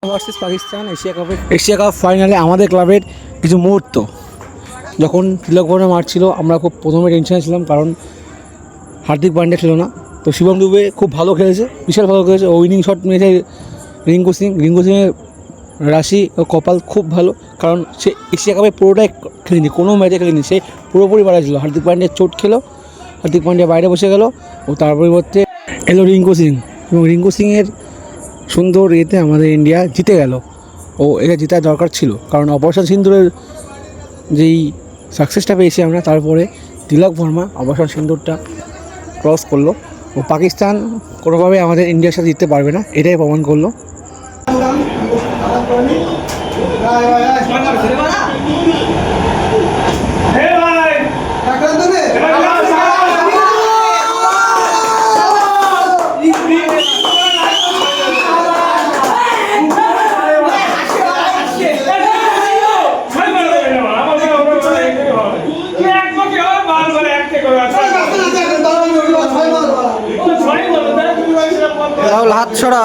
Versus Pakistan Asia cup ফাইনালে আমাদের ক্লাবের কিছু মুহূর্ত যখন তিলক বর্মা মারছিল আমরা খুব প্রথমে টেনশনে ছিলাম, কারণ হার্দিক পান্ডিয়া ছিল না। তো শিবম দুবে খুব ভালো খেলেছে, বিশাল ভালো খেলেছে। উইনিং শট মেরেছে রিঙ্কু সিংয়ের রাশি ও কপাল খুব ভালো, কারণ সে এশিয়া কাপে পুরোটাই খেলেনি, কোনো ম্যাচে খেলেনি, সে পুরোপুরি বাইরে ছিল। হার্দিক পান্ডিয়ার চোট খেলো, হার্দিক পান্ডিয়া বাইরে বসে গেল ও তার পরিবর্তে এলো রিঙ্কু সিং, এবং রিঙ্কু সিংয়ের সুন্দর ইয়েতে আমাদের ইন্ডিয়া জিতে গেল। ও এটা জেতার দরকার ছিল, কারণ অপারেশন সিন্দুরের যেই সাকসেসটা পেয়েছি আমরা, তারপরে তিলক বর্মা অপারেশন সিন্দুরটা ক্রস করলো ও পাকিস্তান কোনোভাবে আমাদের ইন্ডিয়ার সাথে জিততে পারবে না, এটাই প্রমাণ করলো। রাহুল হাত ছড়া